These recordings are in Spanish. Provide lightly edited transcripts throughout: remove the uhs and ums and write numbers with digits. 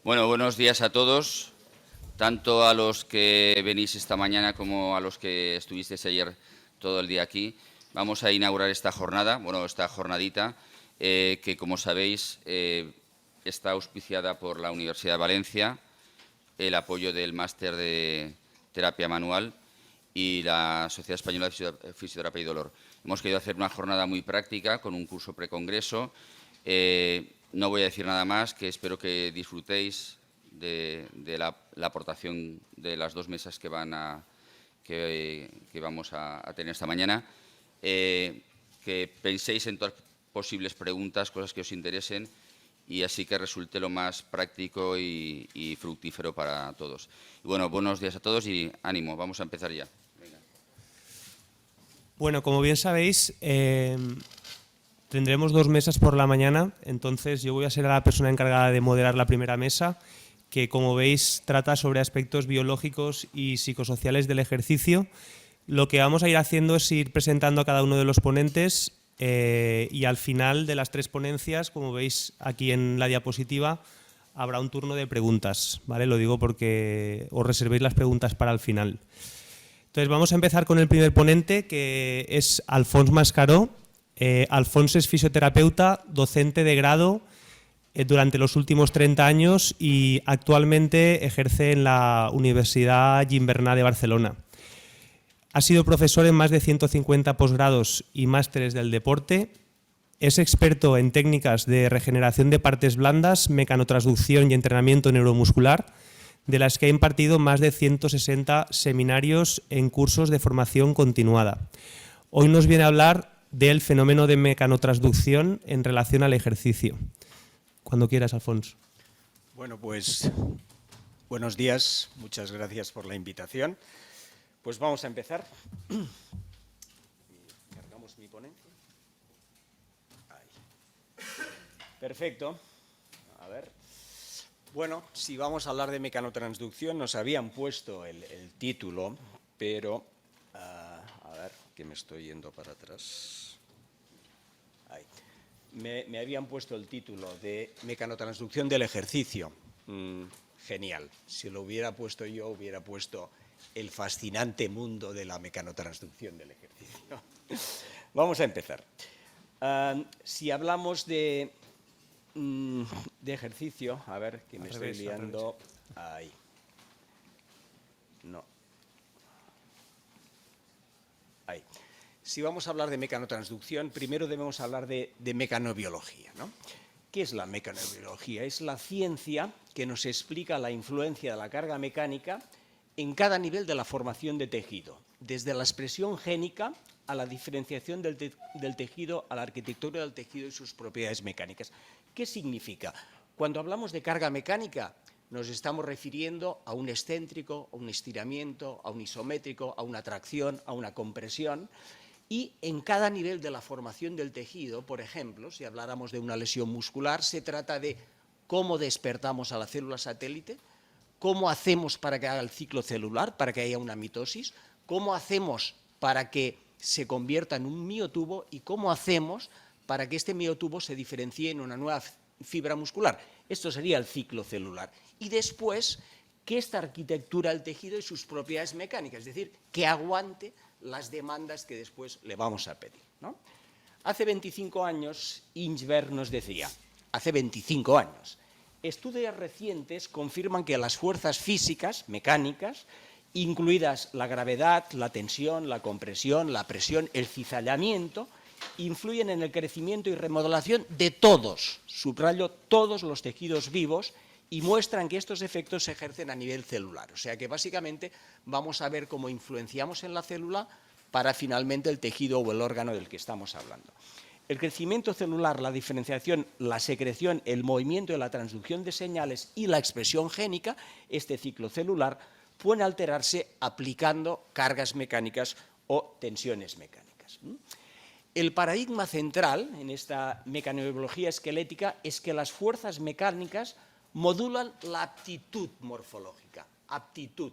Bueno, buenos días a todos, tanto a los que venís esta mañana como a los que estuvisteis ayer todo el día aquí. Vamos a inaugurar esta jornada, esta jornadita, que como sabéis está auspiciada por la Universidad de Valencia, el apoyo del Máster de Terapia Manual y la Sociedad Española de Fisioterapia y Dolor. Hemos querido hacer una jornada muy práctica con un curso precongreso. No voy a decir nada más, que espero que disfrutéis de la aportación de las dos mesas que vamos a tener esta mañana. Que penséis en todas posibles preguntas, cosas que os interesen, y así que resulte lo más práctico y fructífero para todos. Y bueno, buenos días a todos y ánimo, vamos a empezar ya. Venga. Bueno, como bien sabéis, tendremos dos mesas por la mañana, entonces yo voy a ser la persona encargada de moderar la primera mesa, que como veis trata sobre aspectos biológicos y psicosociales del ejercicio. Lo que vamos a ir haciendo es ir presentando a cada uno de los ponentes y al final de las tres ponencias, como veis aquí en la diapositiva, habrá un turno de preguntas, ¿vale? Lo digo porque os reservéis las preguntas para el final. Entonces vamos a empezar con el primer ponente, que es Alfons Mascaró. Alfons es fisioterapeuta, docente de grado durante los últimos 30 años y actualmente ejerce en la Universidad Gimbernat de Barcelona. Ha sido profesor en más de 150 posgrados y másteres del deporte. Es experto en técnicas de regeneración de partes blandas, mecanotransducción y entrenamiento neuromuscular, de las que ha impartido más de 160 seminarios en cursos de formación continuada. Hoy nos viene a hablar del fenómeno de mecanotransducción en relación al ejercicio. Cuando quieras, Alfons. Bueno, pues buenos días, muchas gracias por la invitación. Pues vamos a empezar. Cargamos mi ponencia. Ahí. Perfecto. A ver. Bueno, si vamos a hablar de mecanotransducción, nos habían puesto el título, pero a ver, que me estoy yendo para atrás. Ahí. Me habían puesto el título de mecanotransducción del ejercicio. Genial. Si lo hubiera puesto yo, hubiera puesto el fascinante mundo de la mecanotransducción del ejercicio. Vamos a empezar. Si hablamos de ejercicio, a ver, que me estoy liando. Ahí. No. Ahí. Si vamos a hablar de mecanotransducción, primero debemos hablar de mecanobiología, ¿no? ¿Qué es la mecanobiología? Es la ciencia que nos explica la influencia de la carga mecánica en cada nivel de la formación de tejido, desde la expresión génica a la diferenciación del tejido, a la arquitectura del tejido y sus propiedades mecánicas. ¿Qué significa? Cuando hablamos de carga mecánica, nos estamos refiriendo a un excéntrico, a un estiramiento, a un isométrico, a una tracción, a una compresión. Y en cada nivel de la formación del tejido, por ejemplo, si habláramos de una lesión muscular, se trata de cómo despertamos a la célula satélite, cómo hacemos para que haga el ciclo celular, para que haya una mitosis, cómo hacemos para que se convierta en un miotubo y cómo hacemos para que este miotubo se diferencie en una nueva fibra muscular. Esto sería el ciclo celular. Y después, que esta arquitectura del tejido y sus propiedades mecánicas, es decir, que aguante las demandas que después le vamos a pedir, ¿no? Hace 25 años, Inchberg nos decía, hace 25 años, estudios recientes confirman que las fuerzas físicas, mecánicas, incluidas la gravedad, la tensión, la compresión, la presión, el cizallamiento, influyen en el crecimiento y remodelación de todos, subrayo, todos los tejidos vivos, y muestran que estos efectos se ejercen a nivel celular. O sea que básicamente vamos a ver cómo influenciamos en la célula para finalmente el tejido o el órgano del que estamos hablando. El crecimiento celular, la diferenciación, la secreción, el movimiento y la transducción de señales y la expresión génica, este ciclo celular, pueden alterarse aplicando cargas mecánicas o tensiones mecánicas. El paradigma central en esta mecanobiología esquelética es que las fuerzas mecánicas modulan la aptitud morfológica. Aptitud.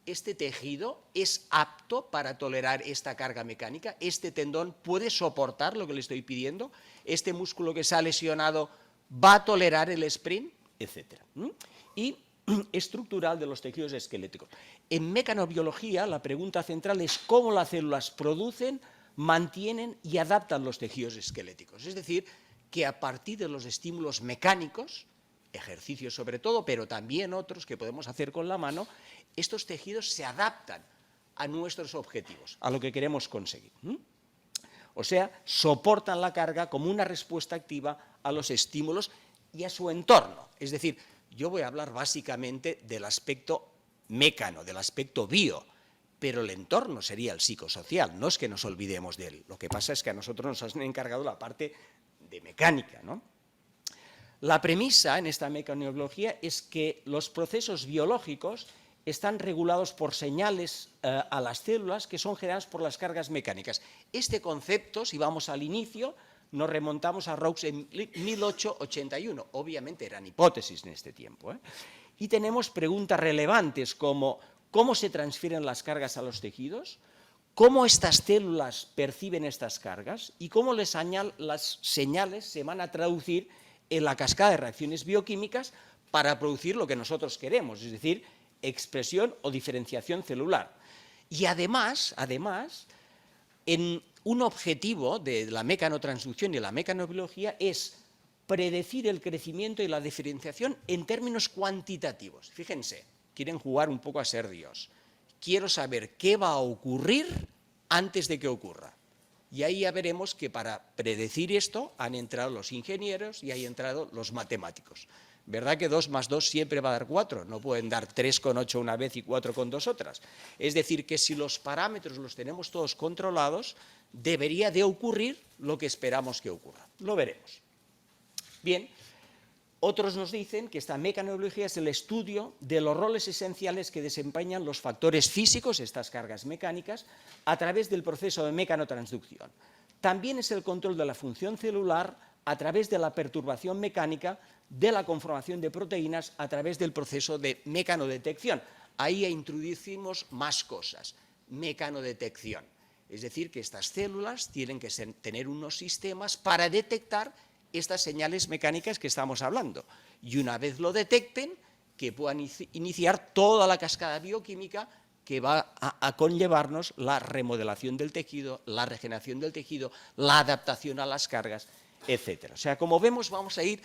Este tejido es apto para tolerar esta carga mecánica. Este tendón puede soportar lo que le estoy pidiendo. Este músculo que se ha lesionado va a tolerar el sprint. etc. Y estructural de los tejidos esqueléticos. En mecanobiología, la pregunta central es cómo las células producen, mantienen y adaptan los tejidos esqueléticos. Es decir, que a partir de los estímulos mecánicos, ejercicios sobre todo, pero también otros que podemos hacer con la mano, estos tejidos se adaptan a nuestros objetivos, a lo que queremos conseguir. O sea, soportan la carga como una respuesta activa a los estímulos y a su entorno. Es decir, yo voy a hablar básicamente del aspecto mecano, del aspecto bio, pero el entorno sería el psicosocial, no es que nos olvidemos de él. Lo que pasa es que a nosotros nos han encargado la parte de mecánica, ¿no? La premisa en esta mecanobiología es que los procesos biológicos están regulados por señales a las células que son generadas por las cargas mecánicas. Este concepto, si vamos al inicio, nos remontamos a Raux en 1881. Obviamente eran hipótesis en este tiempo. Y tenemos preguntas relevantes como ¿cómo se transfieren las cargas a los tejidos? ¿Cómo estas células perciben estas cargas? ¿Y cómo las señales se van a traducir en la cascada de reacciones bioquímicas para producir lo que nosotros queremos? Es decir, expresión o diferenciación celular. Y además, en un objetivo de la mecanotransducción y la mecanobiología es predecir el crecimiento y la diferenciación en términos cuantitativos. Fíjense, quieren jugar un poco a ser Dios. Quiero saber qué va a ocurrir antes de que ocurra. Y ahí ya veremos que para predecir esto han entrado los ingenieros y han entrado los matemáticos. ¿Verdad que 2 más 2 siempre va a dar 4? No pueden dar 3,8 una vez y 4,2 otras. Es decir, que si los parámetros los tenemos todos controlados, debería de ocurrir lo que esperamos que ocurra. Lo veremos. Bien, otros nos dicen que esta mecanobiología es el estudio de los roles esenciales que desempeñan los factores físicos, estas cargas mecánicas, a través del proceso de mecanotransducción. También es el control de la función celular a través de la perturbación mecánica de la conformación de proteínas a través del proceso de mecanodetección. Ahí introducimos más cosas, mecanodetección. Es decir, que estas células tienen que tener unos sistemas para detectar estas señales mecánicas que estamos hablando. Y una vez lo detecten, que puedan iniciar toda la cascada bioquímica que va a conllevarnos la remodelación del tejido, la regeneración del tejido, la adaptación a las cargas, etc. O sea, como vemos, vamos a ir,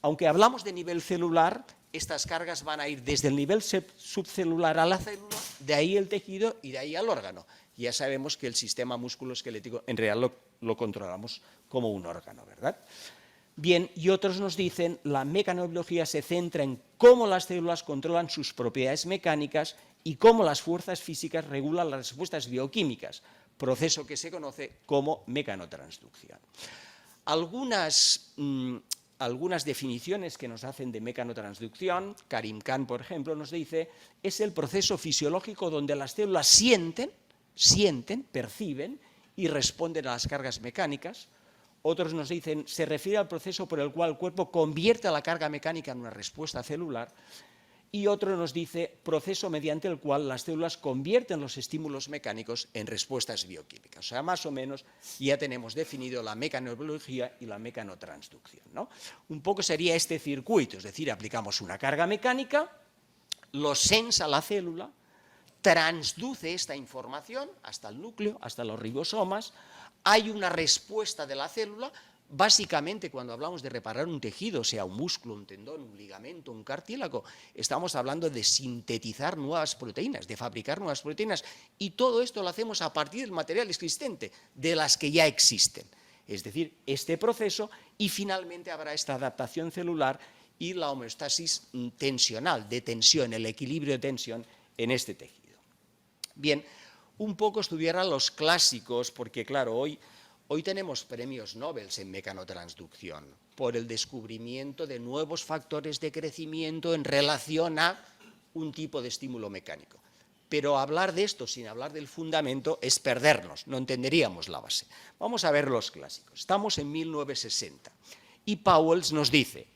aunque hablamos de nivel celular, estas cargas van a ir desde el nivel subcelular a la célula, de ahí el tejido y de ahí al órgano. Ya sabemos que el sistema musculoesquelético en realidad lo controlamos como un órgano, ¿verdad? Bien, y otros nos dicen la mecanobiología se centra en cómo las células controlan sus propiedades mecánicas y cómo las fuerzas físicas regulan las respuestas bioquímicas, proceso que se conoce como mecanotransducción. Algunas definiciones que nos hacen de mecanotransducción, Karim Khan, por ejemplo, nos dice, es el proceso fisiológico donde las células sienten, perciben y responden a las cargas mecánicas. Otros nos dicen, se refiere al proceso por el cual el cuerpo convierte la carga mecánica en una respuesta celular. Y otro nos dice, proceso mediante el cual las células convierten los estímulos mecánicos en respuestas bioquímicas. O sea, más o menos ya tenemos definido la mecanobiología y la mecanotransducción, ¿no? Un poco sería este circuito, es decir, aplicamos una carga mecánica, lo sensa la célula, transduce esta información hasta el núcleo, hasta los ribosomas, hay una respuesta de la célula. Básicamente, cuando hablamos de reparar un tejido, sea un músculo, un tendón, un ligamento, un cartílago, estamos hablando de sintetizar nuevas proteínas, de fabricar nuevas proteínas, y todo esto lo hacemos a partir del material existente, de las que ya existen. Es decir, este proceso, y finalmente habrá esta adaptación celular y la homeostasis tensional, de tensión, el equilibrio de tensión en este tejido. Bien, un poco estudiar a los clásicos, porque claro, hoy tenemos premios Nobel en mecanotransducción por el descubrimiento de nuevos factores de crecimiento en relación a un tipo de estímulo mecánico. Pero hablar de esto sin hablar del fundamento es perdernos, no entenderíamos la base. Vamos a ver los clásicos. Estamos en 1960 y Pauwels nos dice,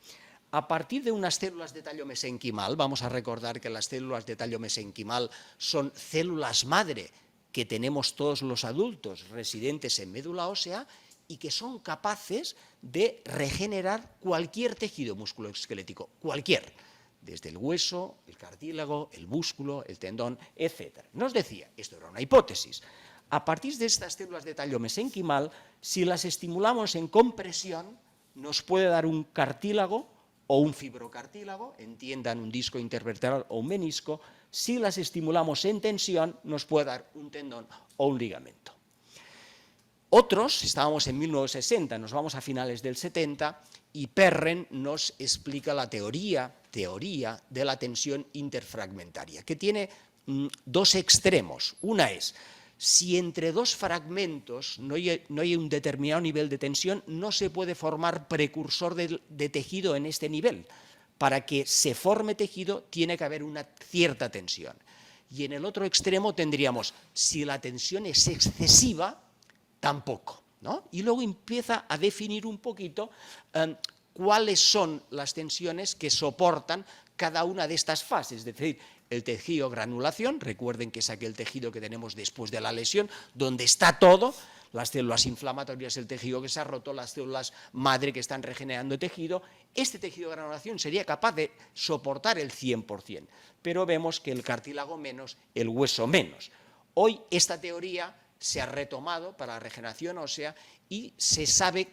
a partir de unas células de tallo mesenquimal, vamos a recordar que las células de tallo mesenquimal son células madre que tenemos todos los adultos residentes en médula ósea, y que son capaces de regenerar cualquier tejido musculoesquelético, cualquier, desde el hueso, el cartílago, el músculo, el tendón, etc. Nos decía, esto era una hipótesis, a partir de estas células de tallo mesenquimal, si las estimulamos en compresión, nos puede dar un cartílago o un fibrocartílago, entiendan un disco intervertebral o un menisco. Si las estimulamos en tensión, nos puede dar un tendón o un ligamento. Otros, estábamos en 1960, nos vamos a finales del 70, y Perren nos explica la teoría de la tensión interfragmentaria, que tiene dos extremos. Una es, si entre dos fragmentos no hay un determinado nivel de tensión, no se puede formar precursor de tejido en este nivel. Para que se forme tejido tiene que haber una cierta tensión. Y en el otro extremo tendríamos, si la tensión es excesiva, tampoco, ¿no? Y luego empieza a definir un poquito cuáles son las tensiones que soportan cada una de estas fases, es decir, el tejido granulación, recuerden que es aquel tejido que tenemos después de la lesión, donde está todo, las células inflamatorias, el tejido que se ha roto, las células madre que están regenerando tejido. Este tejido de granulación sería capaz de soportar el 100%, pero vemos que el cartílago menos, el hueso menos. Hoy esta teoría se ha retomado para la regeneración ósea y se sabe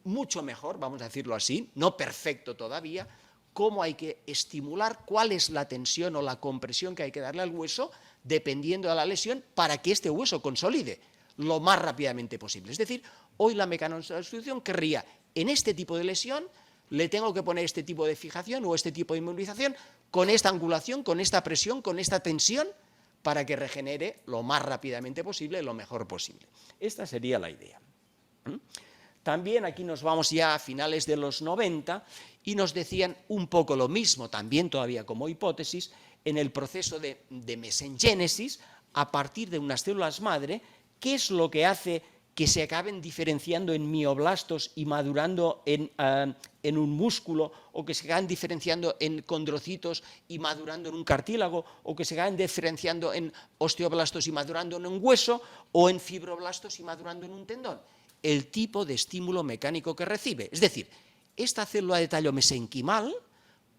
mucho mejor, vamos a decirlo así, no perfecto todavía, cómo hay que estimular, cuál es la tensión o la compresión que hay que darle al hueso, dependiendo de la lesión, para que este hueso consolide lo más rápidamente posible. Es decir, hoy la mecanotransducción querría, en este tipo de lesión, le tengo que poner este tipo de fijación o este tipo de inmovilización, con esta angulación, con esta presión, con esta tensión, para que regenere lo más rápidamente posible, lo mejor posible. Esta sería la idea. También aquí nos vamos ya a finales de los 90 y nos decían un poco lo mismo, también todavía como hipótesis, en el proceso de mesengénesis, a partir de unas células madre, ¿qué es lo que hace que se acaben diferenciando en mioblastos y madurando en un músculo, o que se acaben diferenciando en condrocitos y madurando en un cartílago, o que se acaben diferenciando en osteoblastos y madurando en un hueso, o en fibroblastos y madurando en un tendón? El tipo de estímulo mecánico que recibe. Es decir, esta célula de tallo mesenquimal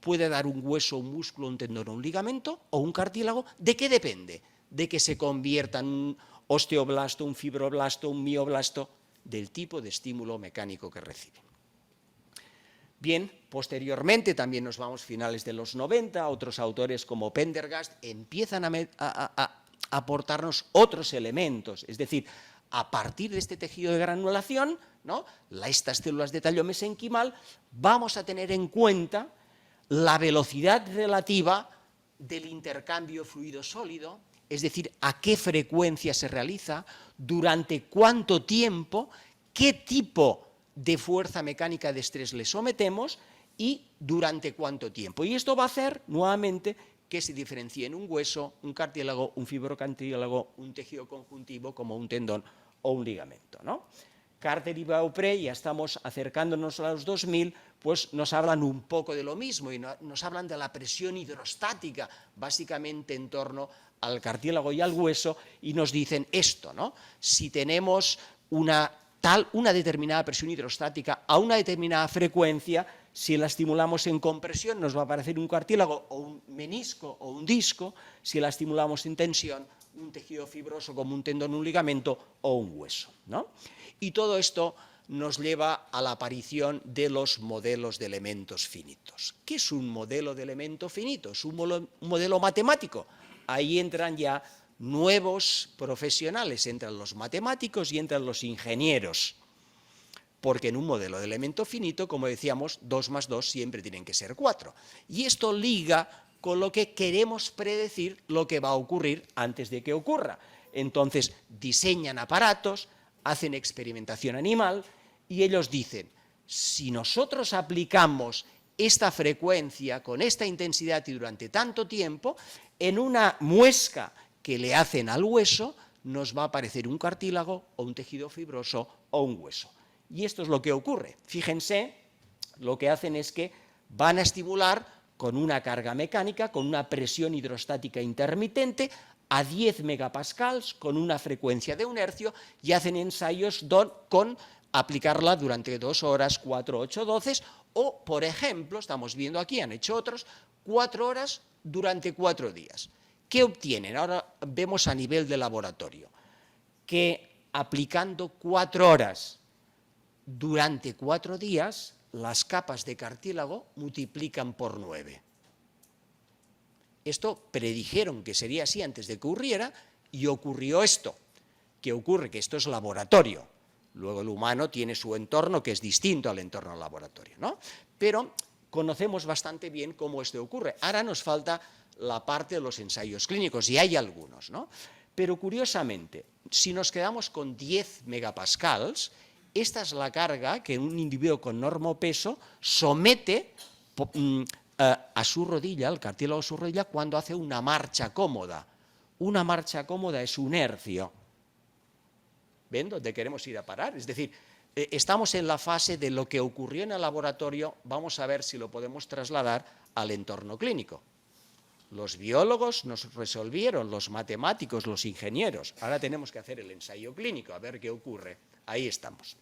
puede dar un hueso, un músculo, un tendón, un ligamento o un cartílago. ¿De qué depende? De que se convierta en un osteoblasto, un fibroblasto, un mioblasto, del tipo de estímulo mecánico que recibe. Bien, posteriormente, también nos vamos a finales de los 90, otros autores como Pendergast empiezan a aportarnos otros elementos, es decir, a partir de este tejido de granulación, ¿no?, estas células de tallo mesenquimal, vamos a tener en cuenta la velocidad relativa del intercambio fluido-sólido, es decir, a qué frecuencia se realiza, durante cuánto tiempo, qué tipo de fuerza mecánica de estrés le sometemos y durante cuánto tiempo. Y esto va a hacer, nuevamente, que se diferencie en un hueso, un cartílago, un fibrocartílago, un tejido conjuntivo como un tendón o un ligamento, ¿no? Carter y Beaupré, ya estamos acercándonos a los 2000, pues nos hablan un poco de lo mismo y nos hablan de la presión hidrostática, básicamente en torno al cartílago y al hueso, y nos dicen esto, ¿no? Si tenemos una determinada presión hidrostática a una determinada frecuencia, si la estimulamos en compresión nos va a aparecer un cartílago o un menisco o un disco, si la estimulamos en tensión, un tejido fibroso como un tendón, un ligamento o un hueso, ¿no? Y todo esto nos lleva a la aparición de los modelos de elementos finitos. ¿Qué es un modelo de elemento finito? Es un modelo matemático. Ahí entran ya nuevos profesionales, entran los matemáticos y entran los ingenieros. Porque en un modelo de elemento finito, como decíamos, 2 más 2 siempre tienen que ser 4. Y esto liga con lo que queremos predecir lo que va a ocurrir antes de que ocurra. Entonces, diseñan aparatos, hacen experimentación animal y ellos dicen, si nosotros aplicamos esta frecuencia con esta intensidad y durante tanto tiempo, en una muesca que le hacen al hueso, nos va a aparecer un cartílago o un tejido fibroso o un hueso. Y esto es lo que ocurre. Fíjense, lo que hacen es que van a estimular con una carga mecánica, con una presión hidrostática intermitente, a 10 megapascals con una frecuencia de 1 hercio y hacen ensayos con aplicarla durante 2 horas, 4, 8, 12 o, por ejemplo, estamos viendo aquí, han hecho otros, 4 horas durante 4 días. ¿Qué obtienen? Ahora vemos a nivel de laboratorio que aplicando 4 horas durante 4 días, las capas de cartílago multiplican por 9. Esto predijeron que sería así antes de que ocurriera y ocurrió esto. ¿Qué ocurre? Que esto es laboratorio. Luego el humano tiene su entorno que es distinto al entorno del laboratorio, ¿no? Pero conocemos bastante bien cómo esto ocurre. Ahora nos falta la parte de los ensayos clínicos y hay algunos, ¿no? Pero curiosamente, si nos quedamos con 10 megapascals, esta es la carga que un individuo con normopeso somete a su rodilla, al cartílago de su rodilla, cuando hace una marcha cómoda. Una marcha cómoda es 1 hercio. ¿Ven dónde queremos ir a parar? Es decir, estamos en la fase de lo que ocurrió en el laboratorio, vamos a ver si lo podemos trasladar al entorno clínico. Los biólogos nos resolvieron, los matemáticos, los ingenieros. Ahora tenemos que hacer el ensayo clínico, a ver qué ocurre. Ahí estamos.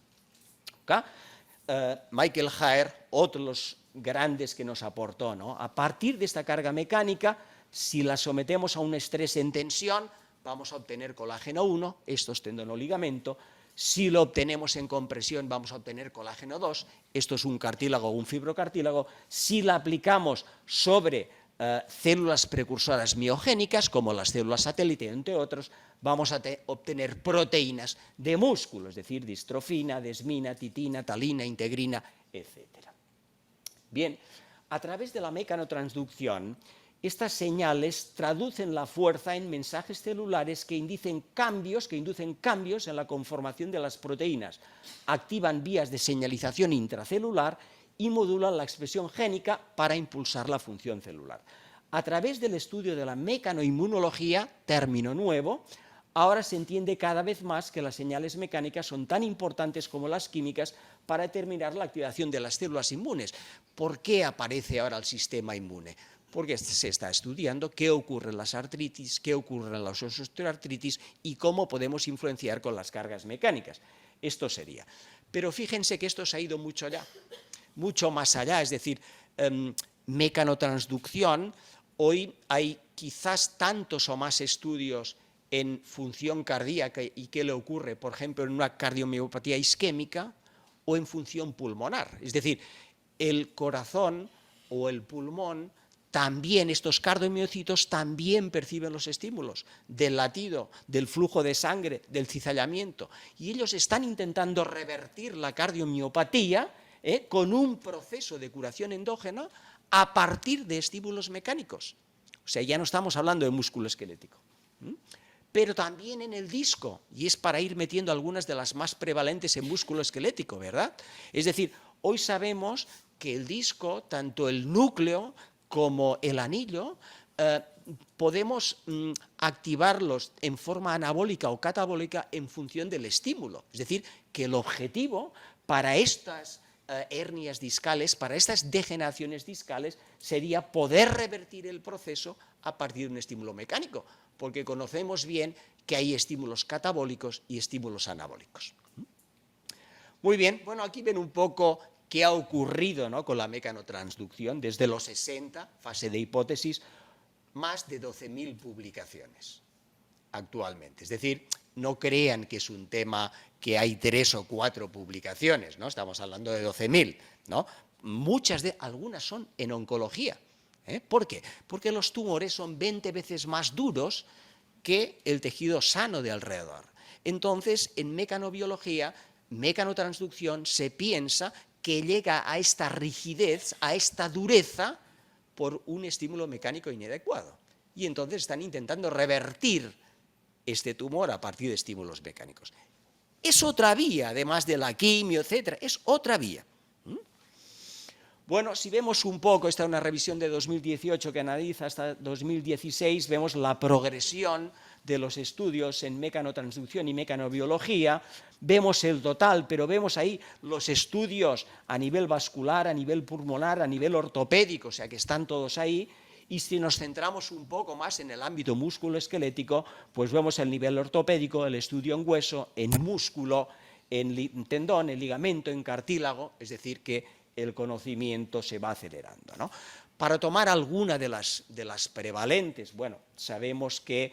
Michael Haer, otro de los grandes que nos aportó, ¿no? A partir de esta carga mecánica, si la sometemos a un estrés en tensión, vamos a obtener colágeno 1, esto es tendonoligamento. Si lo obtenemos en compresión, vamos a obtener colágeno 2, esto es un cartílago o un fibrocartílago. Si la aplicamos sobre células precursoras miogénicas, como las células satélite, entre otros, vamos a obtener proteínas de músculo, es decir, distrofina, desmina, titina, talina, integrina, etc. Bien, a través de la mecanotransducción, estas señales traducen la fuerza en mensajes celulares que inducen cambios en la conformación de las proteínas, activan vías de señalización intracelular y modulan la expresión génica para impulsar la función celular. A través del estudio de la mecanoinmunología, término nuevo, ahora se entiende cada vez más que las señales mecánicas son tan importantes como las químicas para determinar la activación de las células inmunes. ¿Por qué aparece ahora el sistema inmune? Porque se está estudiando qué ocurre en las artritis, qué ocurre en la osteoartritis y cómo podemos influenciar con las cargas mecánicas. Esto sería. Pero fíjense que esto se ha ido mucho allá. Mucho más allá, es decir, mecanotransducción, hoy hay quizás tantos o más estudios en función cardíaca y qué le ocurre, por ejemplo, en una cardiomiopatía isquémica o en función pulmonar. Es decir, el corazón o el pulmón, también estos cardiomiocitos también perciben los estímulos del latido, del flujo de sangre, del cizallamiento, y ellos están intentando revertir la cardiomiopatía con un proceso de curación endógena a partir de estímulos mecánicos. O sea, ya no estamos hablando de músculo esquelético. Pero también en el disco, y es para ir metiendo algunas de las más prevalentes en músculo esquelético, ¿verdad? Es decir, hoy sabemos que el disco, tanto el núcleo como el anillo, podemos activarlos en forma anabólica o catabólica en función del estímulo. Es decir, que el objetivo para estas hernias discales, para estas degeneraciones discales, sería poder revertir el proceso a partir de un estímulo mecánico, porque conocemos bien que hay estímulos catabólicos y estímulos anabólicos. Muy bien, bueno, aquí ven un poco qué ha ocurrido, ¿no?, con la mecanotransducción desde los 60, fase de hipótesis, más de 12.000 publicaciones actualmente. Es decir, no crean que es un tema que hay 3 o 4 publicaciones, ¿no? Estamos hablando de 12.000, ¿no? Algunas son en oncología. ¿Por qué? Porque los tumores son 20 veces más duros que el tejido sano de alrededor. Entonces, en mecanobiología, mecanotransducción, se piensa que llega a esta rigidez, a esta dureza, por un estímulo mecánico inadecuado. Y entonces están intentando revertir este tumor a partir de estímulos mecánicos. Es otra vía, además de la quimio, etcétera, es otra vía. Bueno, si vemos un poco, esta es una revisión de 2018 que analiza hasta 2016, vemos la progresión de los estudios en mecanotransducción y mecanobiología, vemos el total, pero vemos ahí los estudios a nivel vascular, a nivel pulmonar, a nivel ortopédico, o sea que están todos ahí, Y si nos centramos un poco más en el ámbito musculoesquelético, pues vemos el nivel ortopédico, el estudio en hueso, en músculo, en tendón, en ligamento, en cartílago, es decir, que el conocimiento se va acelerando, ¿no? Para tomar alguna de las prevalentes, bueno, sabemos que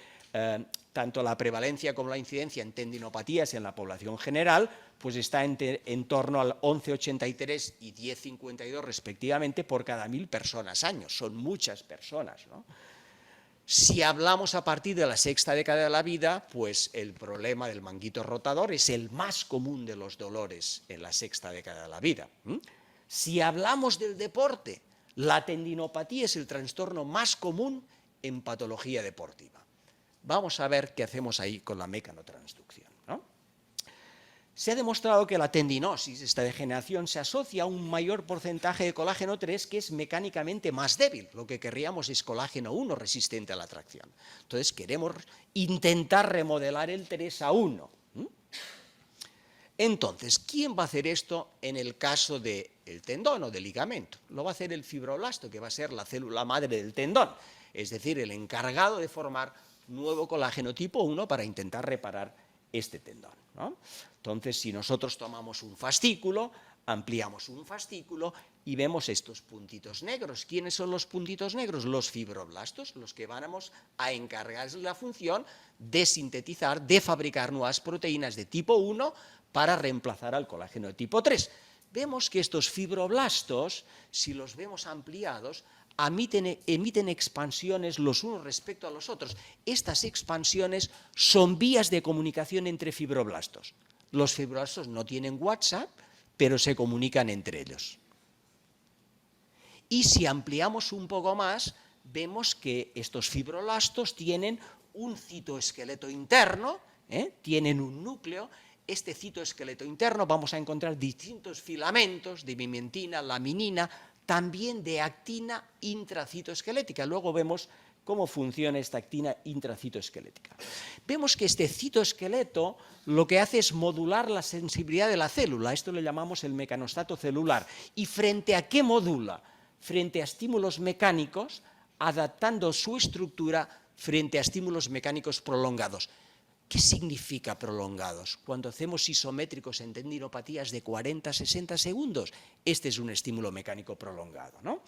tanto la prevalencia como la incidencia en tendinopatías en la población general, pues está en torno al 11,83 y 10,52 respectivamente por cada 1.000 personas años. Son muchas personas, ¿no? Si hablamos a partir de la sexta década de la vida, pues el problema del manguito rotador es el más común de los dolores en la sexta década de la vida. Si hablamos del deporte, la tendinopatía es el trastorno más común en patología deportiva. Vamos a ver qué hacemos ahí con la mecanotransducción, ¿no? Se ha demostrado que la tendinosis, esta degeneración, se asocia a un mayor porcentaje de colágeno 3 que es mecánicamente más débil. Lo que querríamos es colágeno 1 resistente a la tracción. Entonces queremos intentar remodelar el 3 a 1. Entonces, ¿quién va a hacer esto en el caso del tendón o del ligamento? Lo va a hacer el fibroblasto, que va a ser la célula madre del tendón, es decir, el encargado de formar nuevo colágeno tipo 1 para intentar reparar este tendón, ¿no? Entonces, si nosotros tomamos un fascículo, ampliamos un fascículo y vemos estos puntitos negros. ¿Quiénes son los puntitos negros? Los fibroblastos, los que vamos a encargarles la función de sintetizar, de fabricar nuevas proteínas de tipo 1 para reemplazar al colágeno de tipo 3. Vemos que estos fibroblastos, si los vemos ampliados, emiten expansiones los unos respecto a los otros. Estas expansiones son vías de comunicación entre fibroblastos. Los fibroblastos no tienen WhatsApp, pero se comunican entre ellos. Y si ampliamos un poco más, vemos que estos fibroblastos tienen un citoesqueleto interno, tienen un núcleo. Este citoesqueleto interno vamos a encontrar distintos filamentos de mimentina, laminina, también de actina intracitoesquelética. Luego vemos cómo funciona esta actina intracitoesquelética. Vemos que este citoesqueleto lo que hace es modular la sensibilidad de la célula. Esto le llamamos el mecanostato celular. ¿Y frente a qué modula? Frente a estímulos mecánicos, adaptando su estructura frente a estímulos mecánicos prolongados. ¿Qué significa prolongados? Cuando hacemos isométricos en tendinopatías de 40 a 60 segundos, este es un estímulo mecánico prolongado, ¿no?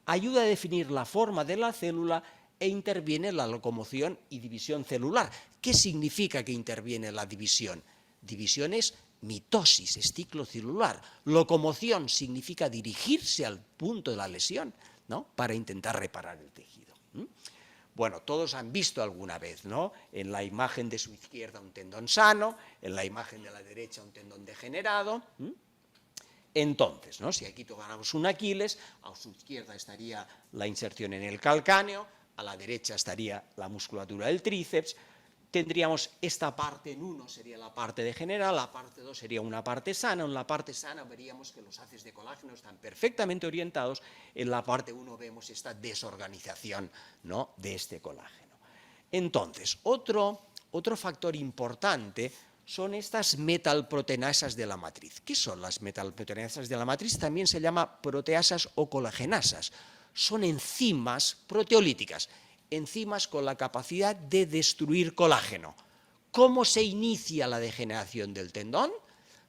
Ayuda a definir la forma de la célula e interviene en la locomoción y división celular. ¿Qué significa que interviene la división? División es mitosis, es ciclo celular. Locomoción significa dirigirse al punto de la lesión, ¿no? Para intentar reparar el tejido. Bueno, todos han visto alguna vez, ¿no? En la imagen de su izquierda un tendón sano, en la imagen de la derecha un tendón degenerado. Entonces, ¿no? Si aquí tomáramos un Aquiles, a su izquierda estaría la inserción en el calcáneo, a la derecha estaría la musculatura del tríceps. Tendríamos esta parte en 1 sería la parte degenerada, la parte 2 sería una parte sana. En la parte sana veríamos que los haces de colágeno están perfectamente orientados. En la parte 1 vemos esta desorganización, ¿no? De este colágeno. Entonces, otro factor importante son estas metalproteinasas de la matriz. ¿Qué son las metalproteinasas de la matriz? También se llama proteasas o colagenasas. Son enzimas proteolíticas. Enzimas con la capacidad de destruir colágeno. ¿Cómo se inicia la degeneración del tendón?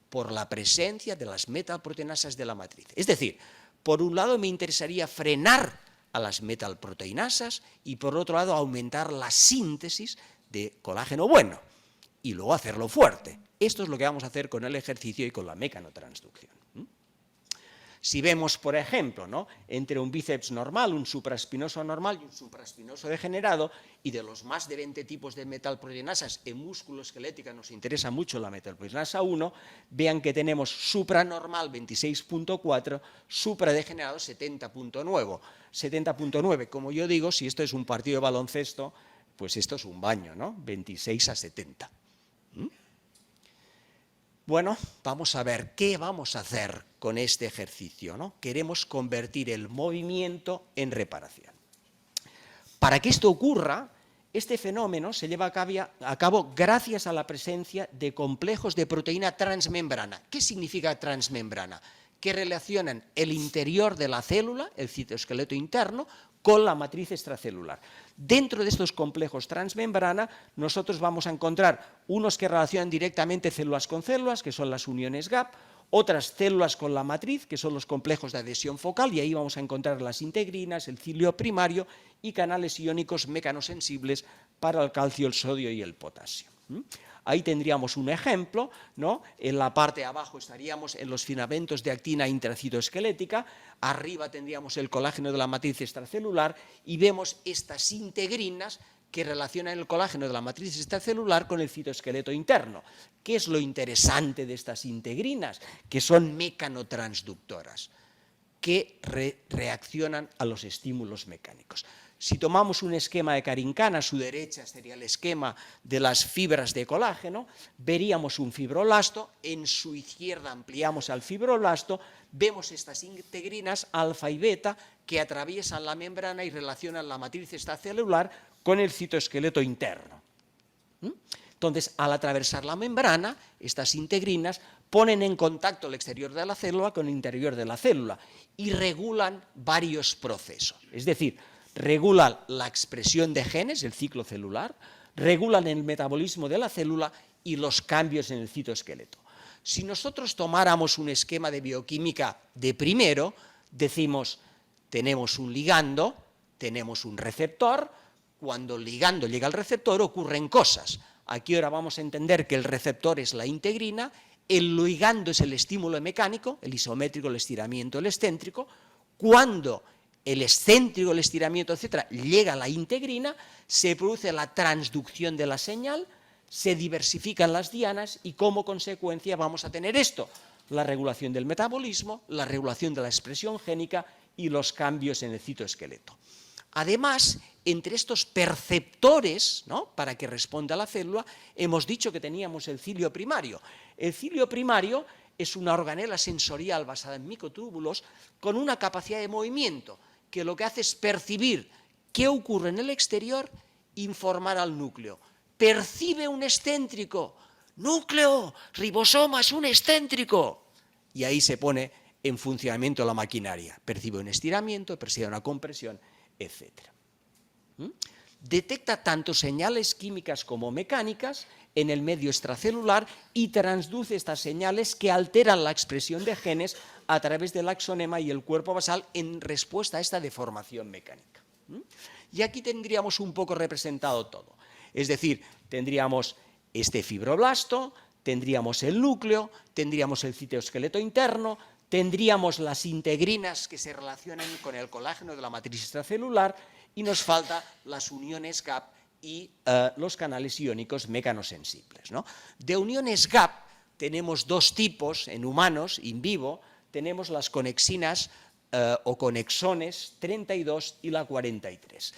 Por la presencia de las metalproteinasas de la matriz. Es decir, por un lado me interesaría frenar a las metalproteinasas y por otro lado aumentar la síntesis de colágeno bueno y luego hacerlo fuerte. Esto es lo que vamos a hacer con el ejercicio y con la mecanotransducción. Si vemos, por ejemplo, ¿no? Entre un bíceps normal, un supraespinoso normal y un supraespinoso degenerado, y de los más de 20 tipos de metalproteinasas en músculo esquelética nos interesa mucho la metalproteinasa 1, vean que tenemos supranormal 26.4, supradegenerado 70.9. Como yo digo, si esto es un partido de baloncesto, pues esto es un baño, ¿no? 26 a 70. Bueno, vamos a ver qué vamos a hacer con este ejercicio, ¿no? Queremos convertir el movimiento en reparación. Para que esto ocurra, este fenómeno se lleva a cabo gracias a la presencia de complejos de proteína transmembrana. ¿Qué significa transmembrana? Que relacionan el interior de la célula, el citoesqueleto interno, con la matriz extracelular. Dentro de estos complejos transmembrana, nosotros vamos a encontrar unos que relacionan directamente células con células, que son las uniones GAP, otras células con la matriz, que son los complejos de adhesión focal, y ahí vamos a encontrar las integrinas, el cilio primario y canales iónicos mecanosensibles para el calcio, el sodio y el potasio. Ahí tendríamos un ejemplo, ¿no? En la parte de abajo estaríamos en los filamentos de actina intracitoesquelética, arriba tendríamos el colágeno de la matriz extracelular y vemos estas integrinas que relacionan el colágeno de la matriz extracelular con el citoesqueleto interno. ¿Qué es lo interesante de estas integrinas? Que son mecanotransductoras, que reaccionan a los estímulos mecánicos. Si tomamos un esquema de Karinkana, a su derecha sería el esquema de las fibras de colágeno, veríamos un fibroblasto, en su izquierda ampliamos al fibroblasto, vemos estas integrinas alfa y beta que atraviesan la membrana y relacionan la matriz extracelular con el citoesqueleto interno. Entonces, al atravesar la membrana, estas integrinas ponen en contacto el exterior de la célula con el interior de la célula y regulan varios procesos. Es decir, regulan la expresión de genes, el ciclo celular, regulan el metabolismo de la célula y los cambios en el citoesqueleto. Si nosotros tomáramos un esquema de bioquímica de primero, decimos, tenemos un ligando, tenemos un receptor, cuando el ligando llega al receptor ocurren cosas. Aquí ahora vamos a entender que el receptor es la integrina, el ligando es el estímulo mecánico, el isométrico, el estiramiento, el excéntrico. Cuando el excéntrico, el estiramiento, etcétera, llega a la integrina, se produce la transducción de la señal, se diversifican las dianas y como consecuencia vamos a tener esto, la regulación del metabolismo, la regulación de la expresión génica y los cambios en el citoesqueleto. Además, entre estos perceptores, ¿no?, para que responda la célula, hemos dicho que teníamos el cilio primario. El cilio primario es una organela sensorial basada en microtúbulos con una capacidad de movimiento que lo que hace es percibir qué ocurre en el exterior, informar al núcleo. Percibe un excéntrico, núcleo, ribosoma es un excéntrico. Y ahí se pone en funcionamiento la maquinaria. Percibe un estiramiento, percibe una compresión, etc. Detecta tanto señales químicas como mecánicas en el medio extracelular y transduce estas señales que alteran la expresión de genes a través del axonema y el cuerpo basal en respuesta a esta deformación mecánica. Y aquí tendríamos un poco representado todo. Es decir, tendríamos este fibroblasto, tendríamos el núcleo, tendríamos el citoesqueleto interno, tendríamos las integrinas que se relacionan con el colágeno de la matriz extracelular y nos falta las uniones GAP y los canales iónicos mecanosensibles, ¿no? De uniones GAP tenemos dos tipos en humanos, in vivo, tenemos las conexinas o conexones 32 y la 43,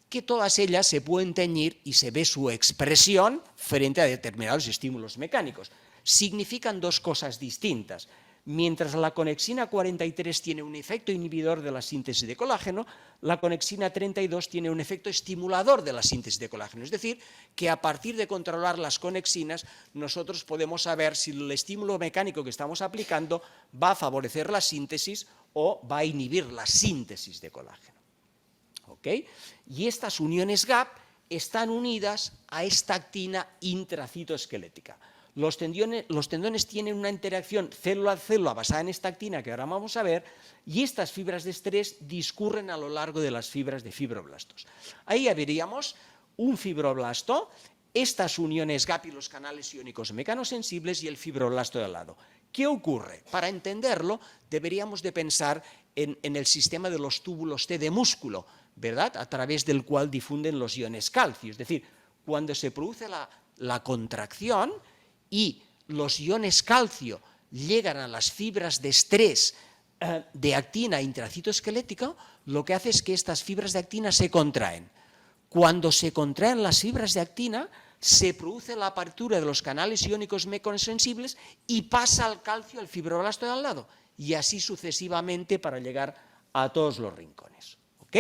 que todas ellas se pueden teñir y se ve su expresión frente a determinados estímulos mecánicos. Significan dos cosas distintas. Mientras la conexina 43 tiene un efecto inhibidor de la síntesis de colágeno, la conexina 32 tiene un efecto estimulador de la síntesis de colágeno. Es decir, que a partir de controlar las conexinas, nosotros podemos saber si el estímulo mecánico que estamos aplicando va a favorecer la síntesis o va a inhibir la síntesis de colágeno. ¿Ok? Y estas uniones GAP están unidas a esta actina intracitoesquelética. Los tendones tienen una interacción célula-célula basada en esta actina que ahora vamos a ver, y estas fibras de estrés discurren a lo largo de las fibras de fibroblastos. Ahí veríamos un fibroblasto, estas uniones GAP y los canales iónicos mecanosensibles y el fibroblasto de al lado. ¿Qué ocurre? Para entenderlo, deberíamos de pensar en el sistema de los túbulos T de músculo, ¿verdad?, a través del cual difunden los iones calcio. Es decir, cuando se produce la contracción y los iones calcio llegan a las fibras de estrés de actina intracitoesquelética, lo que hace es que estas fibras de actina se contraen. Cuando se contraen las fibras de actina, se produce la apertura de los canales iónicos mecanosensibles y pasa al calcio al fibroblasto de al lado, y así sucesivamente para llegar a todos los rincones. ¿Ok?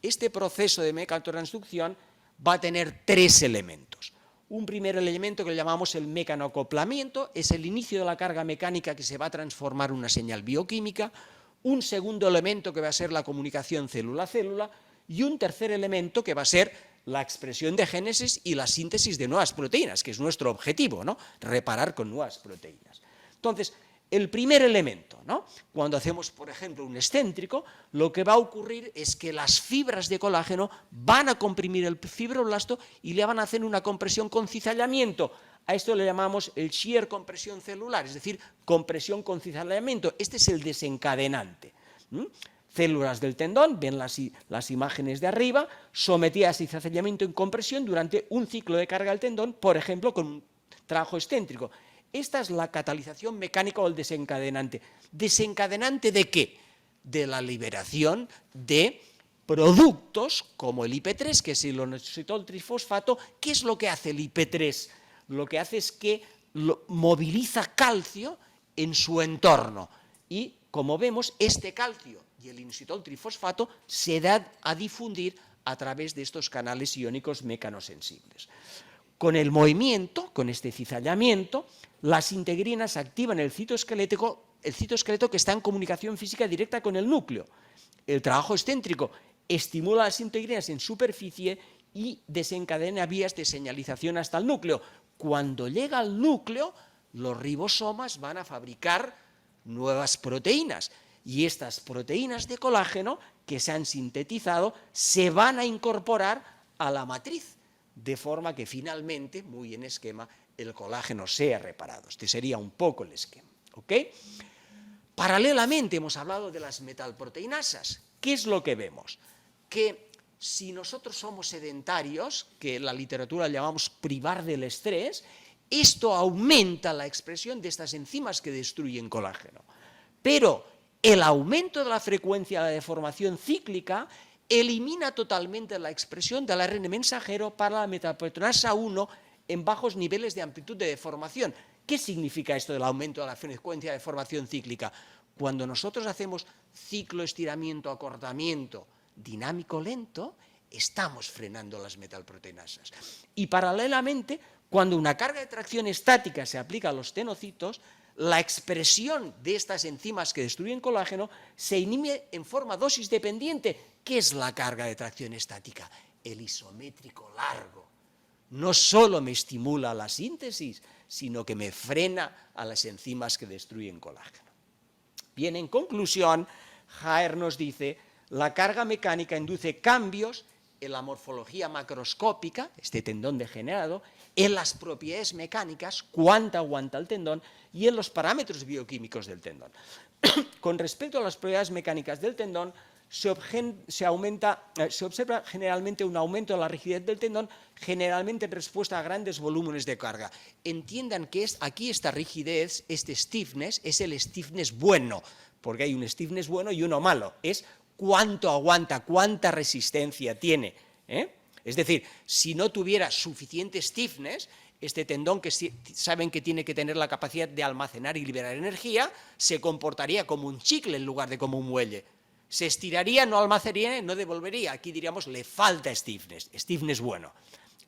Este proceso de mecanotransducción va a tener tres elementos. Un primer elemento que le llamamos el mecanoacoplamiento, es el inicio de la carga mecánica que se va a transformar en una señal bioquímica. un segundo elemento que va a ser la comunicación célula-célula y un tercer elemento que va a ser la expresión de génesis y la síntesis de nuevas proteínas, que es nuestro objetivo, ¿no? Reparar con nuevas proteínas. Entonces, el primer elemento, ¿no? Cuando hacemos, por ejemplo, un excéntrico, lo que va a ocurrir es que las fibras de colágeno van a comprimir el fibroblasto y le van a hacer una compresión con cizallamiento. A esto le llamamos el shear compresión celular, es decir, compresión con cizallamiento. Este es el desencadenante. Células del tendón, ven las imágenes de arriba, sometidas a cizallamiento en compresión durante un ciclo de carga del tendón, por ejemplo, con un trabajo excéntrico. Esta es la catalización mecánica o el desencadenante. ¿Desencadenante de qué? De la liberación de productos como el IP3, que es el inositol trifosfato. ¿Qué es lo que hace el IP3? Lo que hace es que moviliza calcio en su entorno. Y, como vemos, este calcio y el inositol trifosfato se dan a difundir a través de estos canales iónicos mecanosensibles. Con el movimiento, con este cizallamiento, las integrinas activan el citoesqueleto que está en comunicación física directa con el núcleo. El trabajo excéntrico estimula las integrinas en superficie y desencadena vías de señalización hasta el núcleo. Cuando llega al núcleo, los ribosomas van a fabricar nuevas proteínas y estas proteínas de colágeno que se han sintetizado se van a incorporar a la matriz, de forma que finalmente, muy en esquema, el colágeno sea reparado. Este sería un poco el esquema, ¿ok? Paralelamente hemos hablado de las metalproteinasas. ¿Qué es lo que vemos? Que si nosotros somos sedentarios, que en la literatura llamamos privar del estrés, esto aumenta la expresión de estas enzimas que destruyen colágeno. Pero el aumento de la frecuencia de la deformación cíclica elimina totalmente la expresión del ARN mensajero para la metalproteinasa 1 en bajos niveles de amplitud de deformación. ¿Qué significa esto del aumento de la frecuencia de deformación cíclica? Cuando nosotros hacemos ciclo, estiramiento, acortamiento dinámico lento, estamos frenando las metalproteinasas. Y paralelamente, cuando una carga de tracción estática se aplica a los tenocitos, la expresión de estas enzimas que destruyen colágeno se inhibe en forma dosis dependiente. ¿Qué es la carga de tracción estática? El isométrico largo. No solo me estimula la síntesis, sino que me frena a las enzimas que destruyen colágeno. Bien, en conclusión, Jaer nos dice, la carga mecánica induce cambios en la morfología macroscópica, este tendón degenerado, en las propiedades mecánicas, cuánto aguanta el tendón, y en los parámetros bioquímicos del tendón. Con respecto a las propiedades mecánicas del tendón, se observa generalmente un aumento de la rigidez del tendón, generalmente en respuesta a grandes volúmenes de carga. Entiendan que aquí esta rigidez, este stiffness, es el stiffness bueno, porque hay un stiffness bueno y uno malo. Es cuánto aguanta, cuánta resistencia tiene. Es decir, si no tuviera suficiente stiffness, este tendón que saben que tiene que tener la capacidad de almacenar y liberar energía, se comportaría como un chicle en lugar de como un muelle. Se estiraría, no almacenaría, no devolvería. Aquí diríamos, le falta stiffness, stiffness bueno.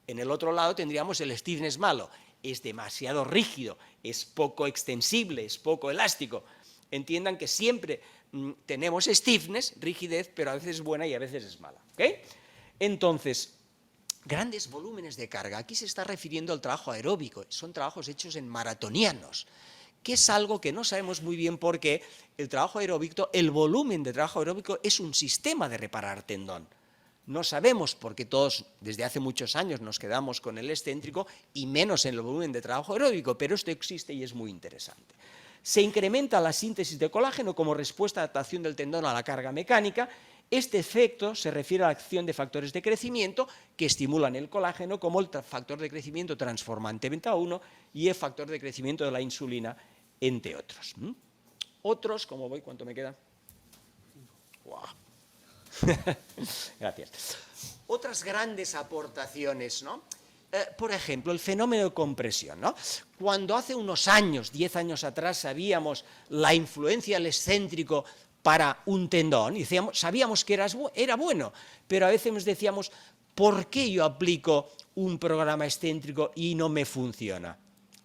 En el otro lado tendríamos el stiffness malo. Es demasiado rígido, es poco extensible, es poco elástico. Entiendan que siempre tenemos stiffness, rigidez, pero a veces es buena y a veces es mala. ¿Okay? Entonces, grandes volúmenes de carga. Aquí se está refiriendo al trabajo aeróbico. Son trabajos hechos en maratonianos, que es algo que no sabemos muy bien porque el trabajo aeróbico, el volumen de trabajo aeróbico es un sistema de reparar tendón. No sabemos porque todos desde hace muchos años nos quedamos con el excéntrico y menos en el volumen de trabajo aeróbico, pero esto existe y es muy interesante. Se incrementa la síntesis de colágeno como respuesta a adaptación del tendón a la carga mecánica. Este efecto se refiere a la acción de factores de crecimiento que estimulan el colágeno, como el factor de crecimiento transformante beta 1 y el factor de crecimiento de la insulina, entre otros. Otros, ¿cómo voy? ¿Cuánto me queda? Wow. Gracias. Otras grandes aportaciones, ¿no? Por ejemplo, el fenómeno de compresión, ¿no? Cuando hace unos años, 10 años atrás, sabíamos la influencia del excéntrico para un tendón, y sabíamos que era bueno, pero a veces nos decíamos, ¿por qué yo aplico un programa excéntrico y no me funciona?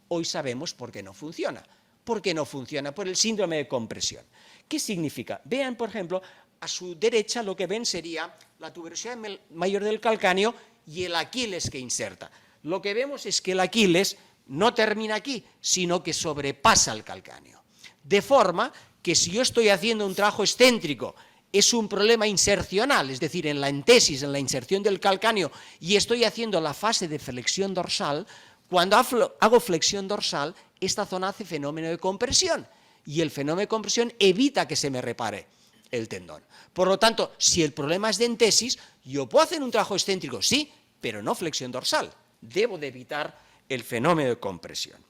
Hoy sabemos por qué no funciona. ¿Por qué no funciona? Por el síndrome de compresión. ¿Qué significa? Vean, por ejemplo, a su derecha lo que ven sería la tuberosidad mayor del calcáneo y el Aquiles que inserta. Lo que vemos es que el Aquiles no termina aquí, sino que sobrepasa el calcáneo. De forma que si yo estoy haciendo un trabajo excéntrico, es un problema insercional, es decir, en la entesis, en la inserción del calcáneo, y estoy haciendo la fase de flexión dorsal, cuando hago flexión dorsal, esta zona hace fenómeno de compresión, y el fenómeno de compresión evita que se me repare el tendón. Por lo tanto, si el problema es de entesis, yo puedo hacer un trabajo excéntrico, sí, pero no flexión dorsal. Debo de evitar el fenómeno de compresión.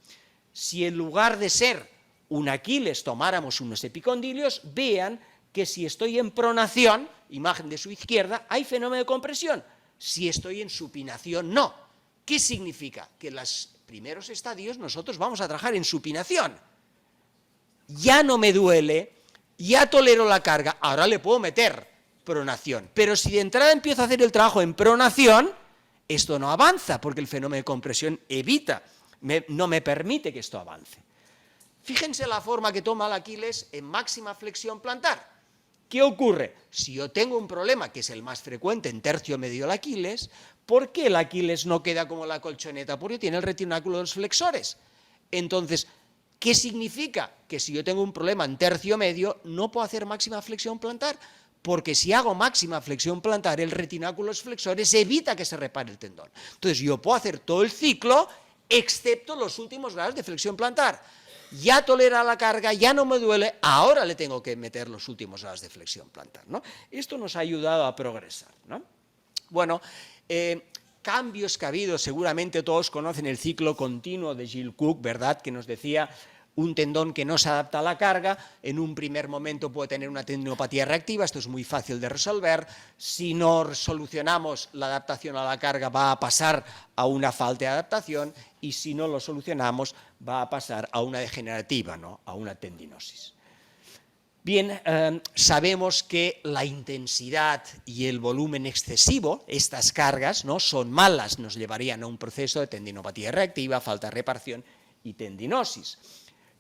Si en lugar de ser un Aquiles tomáramos unos epicondilios, vean que si estoy en pronación, imagen de su izquierda, hay fenómeno de compresión. Si estoy en supinación, no. ¿Qué significa? Que en los primeros estadios nosotros vamos a trabajar en supinación. Ya no me duele, ya tolero la carga, ahora le puedo meter pronación. Pero si de entrada empiezo a hacer el trabajo en pronación, esto no avanza, porque el fenómeno de compresión no me permite que esto avance. Fíjense la forma que toma el Aquiles en máxima flexión plantar. ¿Qué ocurre? Si yo tengo un problema, que es el más frecuente en tercio medio del Aquiles, ¿por qué el Aquiles no queda como la colchoneta? Porque tiene el retináculo de los flexores. Entonces, ¿qué significa? Que si yo tengo un problema en tercio medio, no puedo hacer máxima flexión plantar, porque si hago máxima flexión plantar, el retináculo de los flexores evita que se repare el tendón. Entonces, yo puedo hacer todo el ciclo, excepto los últimos grados de flexión plantar. Ya tolera la carga, ya no me duele, ahora le tengo que meter los últimos grados de flexión plantar, ¿no? Esto nos ha ayudado a progresar, ¿no? Bueno, cambios que ha habido, seguramente todos conocen el ciclo continuo de Gilles Cook, ¿verdad?, que nos decía un tendón que no se adapta a la carga, en un primer momento puede tener una tendinopatía reactiva, esto es muy fácil de resolver, si no solucionamos la adaptación a la carga va a pasar a una falta de adaptación y si no lo solucionamos va a pasar a una degenerativa, ¿no?, a una tendinosis. Bien, sabemos que la intensidad y el volumen excesivo, estas cargas, ¿no?, son malas, nos llevarían a un proceso de tendinopatía reactiva, falta de reparación y tendinosis.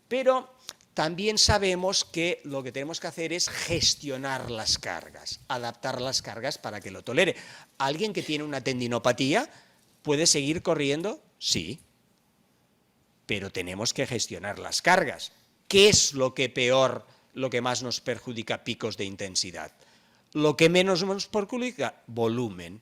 Pero también sabemos que lo que tenemos que hacer es gestionar las cargas, adaptar las cargas para que lo tolere. ¿Alguien que tiene una tendinopatía puede seguir corriendo? Sí, pero tenemos que gestionar las cargas. ¿Qué es lo que más nos perjudica? Picos de intensidad. Lo que menos nos perjudica, volumen.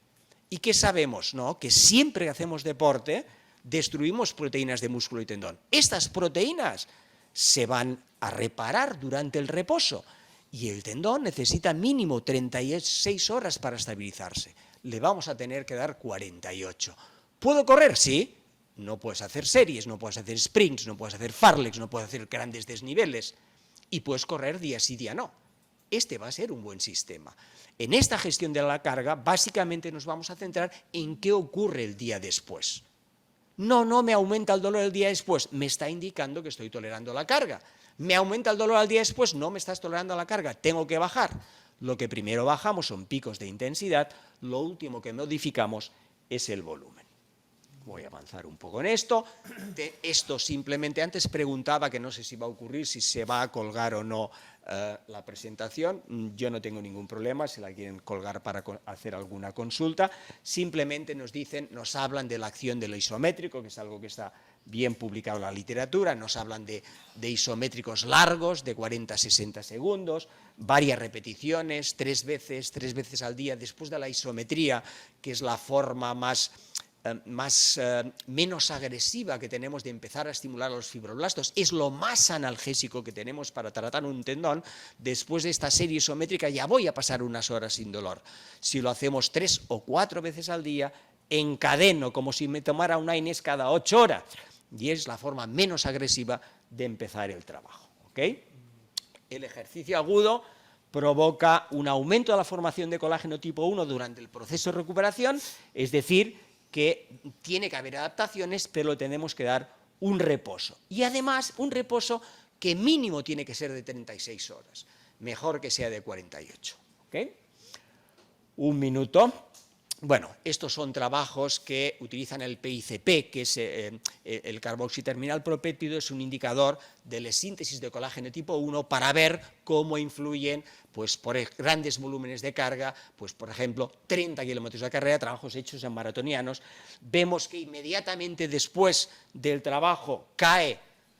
¿Y qué sabemos? ¿No? Que siempre que hacemos deporte destruimos proteínas de músculo y tendón. Estas proteínas se van a reparar durante el reposo y el tendón necesita mínimo 36 horas para estabilizarse. Le vamos a tener que dar 48. ¿Puedo correr? Sí. No puedes hacer series, no puedes hacer sprints, no puedes hacer farlex, no puedes hacer grandes desniveles y puedes correr día sí, día no. Este va a ser un buen sistema. En esta gestión de la carga, básicamente nos vamos a centrar en qué ocurre el día después. No me aumenta el dolor el día después, me está indicando que estoy tolerando la carga. Me aumenta el dolor al día después, no me estás tolerando la carga, tengo que bajar. Lo que primero bajamos son picos de intensidad, lo último que modificamos es el volumen. Voy a avanzar un poco en esto. Esto simplemente antes preguntaba, que no sé si va a ocurrir, si se va a colgar o no la presentación. Yo no tengo ningún problema, si la quieren colgar para hacer alguna consulta. Simplemente nos hablan de la acción de lo isométrico, que es algo que está bien publicado en la literatura. Nos hablan de isométricos largos, de 40 a 60 segundos, varias repeticiones, tres veces al día, después de la isometría, que es la forma menos agresiva que tenemos de empezar a estimular a los fibroblastos, es lo más analgésico que tenemos para tratar un tendón. Después de esta serie isométrica ya voy a pasar unas horas sin dolor. Si lo hacemos 3 o 4 veces al día, encadeno como si me tomara una Inés cada 8 horas, y es la forma menos agresiva de empezar el trabajo. ¿Okay? El ejercicio agudo provoca un aumento de la formación de colágeno tipo 1 durante el proceso de recuperación, es decir, que tiene que haber adaptaciones, pero le tenemos que dar un reposo. Y además, un reposo que mínimo tiene que ser de 36 horas. Mejor que sea de 48. ¿Okay? Un minuto. Bueno, estos son trabajos que utilizan el PICP, que es el carboxiterminal propéptido, es un indicador de la síntesis de colágeno tipo 1 para ver cómo influyen, pues, por grandes volúmenes de carga, pues, por ejemplo, 30 kilómetros de carrera, trabajos hechos en maratonianos. Vemos que inmediatamente después del trabajo cae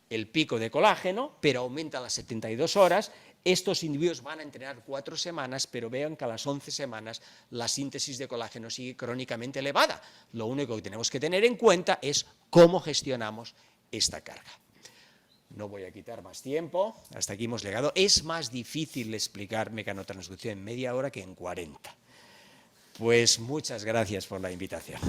el pico de colágeno, pero aumenta a las 72 horas. Estos individuos van a entrenar 4 semanas, pero vean que a las 11 semanas la síntesis de colágeno sigue crónicamente elevada. Lo único que tenemos que tener en cuenta es cómo gestionamos esta carga. No voy a quitar más tiempo, hasta aquí hemos llegado. Es más difícil explicar mecanotransducción en media hora que en 40. Pues muchas gracias por la invitación.